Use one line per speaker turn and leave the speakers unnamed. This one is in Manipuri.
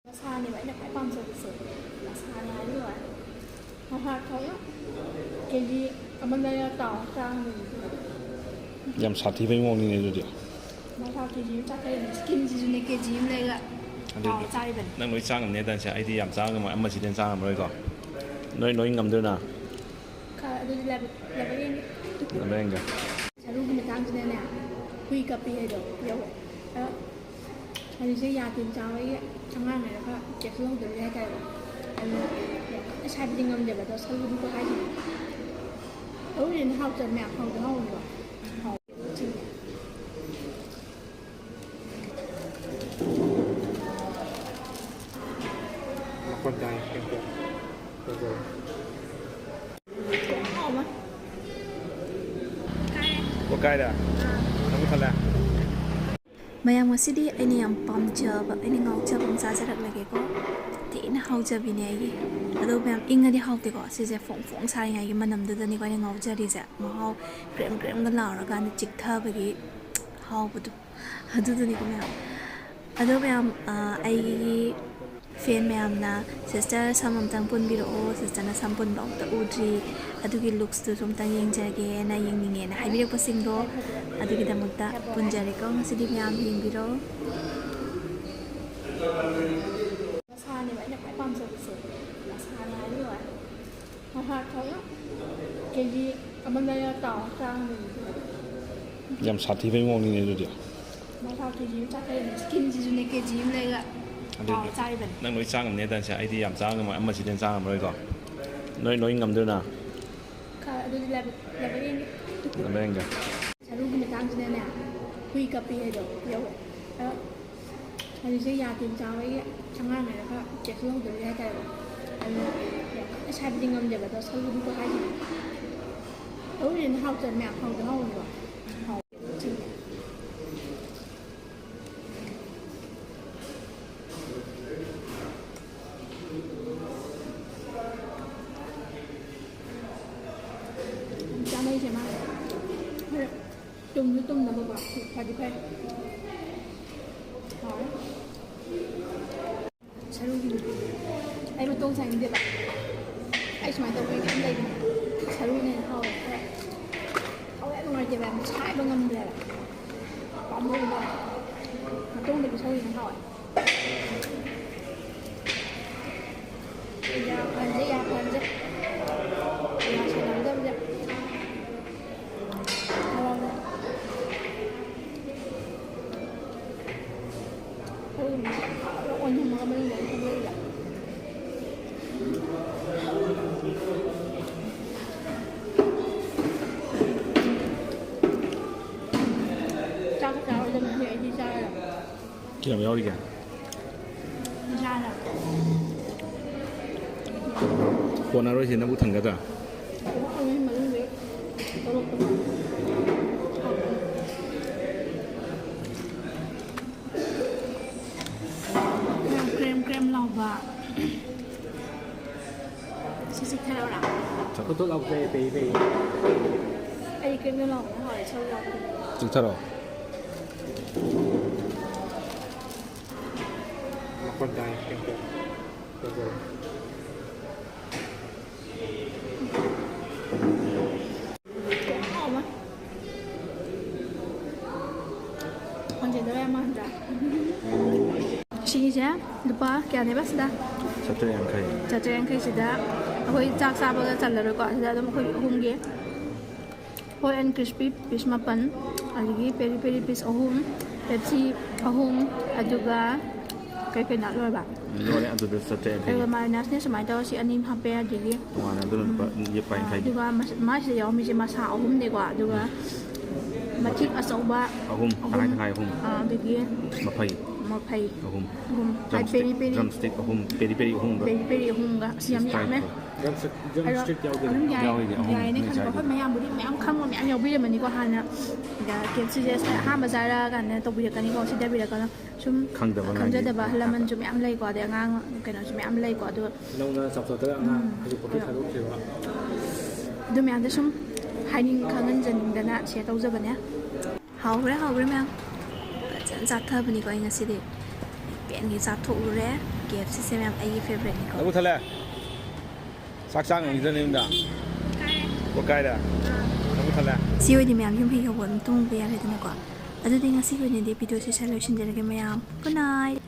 Masani vậy là phải băm rồi sự masani ấy rồi mà hạt thôi á cái gì ở bên đây tỏ sang mình
yam sathi bai mong ni ne do
mà hạt cái gì chắc cái skin gì này cái gì này là tỏ sai bệnh
nang noi chang ne dan sa ai di yam chang ma amma si den chang ma ko noi ngam do na
cái đó là cái gì
na menga
sao lúc mình đang trên này nè quy cà phê được nhiều đó anh sẽ ra tìm cháu ấy trong hàng này là chạy xuống từ đây cái anh sai bị ngâm để vào sau lúc có cái gì ấu thì học trần mẹ học từ hậu rồi học chữ
con trai em rồi
học mà
ko kai da nang thala
mayam ngasidi aini yam pamjaba aini ngawjaba msa jarak lage ko tina hawjabi ne gi ado mayam inga di hawte ko se je fong fong sai ngai gi manam da ni ko ni ngawjari ja mahaw krem krem ga laura ga ni chiktha ba gi haw budu adu ni ko mayam ado mayam ai gi fan mayam na sister samam tang pun biro sister na sampun bang ta udri adu gi looks tu som tang yeng jage na yeng ninge na hai biro pasing do adu gi damukta punjari ko ngasidi mayam yeng biro
masani vậy là phải băm rồi sự masani ấy rồi mà hạt thôi á cái gì ở bên đây tỏ sang mình
yam sathi bai mong ni ne do
mà hạt cái gì chắc cái skin gì này cái gì này là tỏ sai bệnh
nang noi chang ne dan sa ai di yam chang ma amma si den chang ma ko noi ngam do na
cái đó là cái gì
na menga
sao lúc mình đang trên này nè quy cà phê được nhiều đó anh sẽ ra tìm cháu ấy trong hàng này là chạy xuống từ đây cái anh sai bị ngâm để vào sau lúc có cái gì ấu thì học trần mẹ học từ hậu rồi học chữ cha đây xem mà chung với tung là một quả phải đi khoe hỏi sao luôn em mà tung thành được ạ anh mà tôi cái đây sao luôn này thôi không lẽ ngoài giờ làm sai bao ngâm là bỏ mưa rồi mà tung được sao thì hỏi bây giờ anh sẽ ra anh sẽ làm đâu vậy nhưng mà mình lại không biết là sao các cháu đừng vậy đi sai rồi
ki am yaw di ga
đi sai rồi
ko na ro si na bu thang ga da
không mà đừng biết krem krem lau và xịt theo nào
có tốt lọc về
ai krem lau nó hỏi sâu lau
chik tharo
con trai em rồi
học mà con chỉ tới em ăn ra 시기자 루파 깨안해봐 쓰다
chatte yang khai
자주행 크시다 거의 짝사버가 잘라를 거 아시다 좀 거의 홍게 호앤 크리스피 피스 마pan 알기 페리페리 피스 어홈 펩시 어홈 아두가 cái nát rồi bạn
no le adu de chatte
cái mà nát này sớm đó si anh em học bé gì
to na do ye pai khai
aduga mas ya mi ma sa ọhum này quả aduga mà thích ở sâu ba
ahum khai ahum
cái
ma phai
mà phải
ahum
hai peri peri
drumstick ahum peri peri ahum ga
peri peri ọhum ga siam nhạc mấy
drumstick giao
anh
giao gì không?
dài này không có phát mấy bữa đi mấy không có mấy nhiều bây giờ mình đi qua hàng nè kiếm sự gì ha mà ra ra cái này tôi bây giờ cái này có sự đặc biệt là cái chúng
khang da
không rất là là mình chúng em lấy quả để ngang cái nào chúng em lấy quả được
nông sập sập tới ăn thì có biết thay đổi gì không
đôi mình ăn chúng hai ninh khang ngân dần đàn ạ sẽ tàu ra bên nhé hậu đấy mình giặt thơ bên này có anh chị đi biển thì giặt thụ rồi đấy
KF ꯁꯤꯁꯦ ꯃꯌꯥꯝ ꯑꯩꯒꯤ ꯐꯦꯚꯣꯔꯥꯏꯠꯅꯤꯀꯣ
ꯅꯪꯕꯨ ꯊꯜꯂꯦ ꯆꯥꯛ ꯆꯥꯡ ꯉꯤꯗꯅꯤ ꯅꯨꯃꯤꯗꯥꯡ ꯀꯥꯏꯗ ꯅꯪꯕꯨ ꯊꯜꯂꯦ
ꯁꯤ ꯑꯣꯏꯗꯤ ꯃꯌꯥꯝ ꯌꯨꯝ ꯍꯦꯛ ꯌꯧꯕ ꯑꯗꯨꯝ ꯇꯨꯝꯕ ꯌꯥꯔꯦꯗꯅꯀꯣ ꯑꯗꯨꯗꯤ ꯉꯁꯤꯒꯤ ꯑꯣꯏꯅꯗꯤ ꯚꯤꯗꯤꯑꯣꯁꯦ ꯁꯤ ꯂꯣꯏꯁꯤꯟꯖꯔꯒꯦ ꯃꯌꯥꯝ ꯒꯨꯗ ꯅꯥꯏꯠ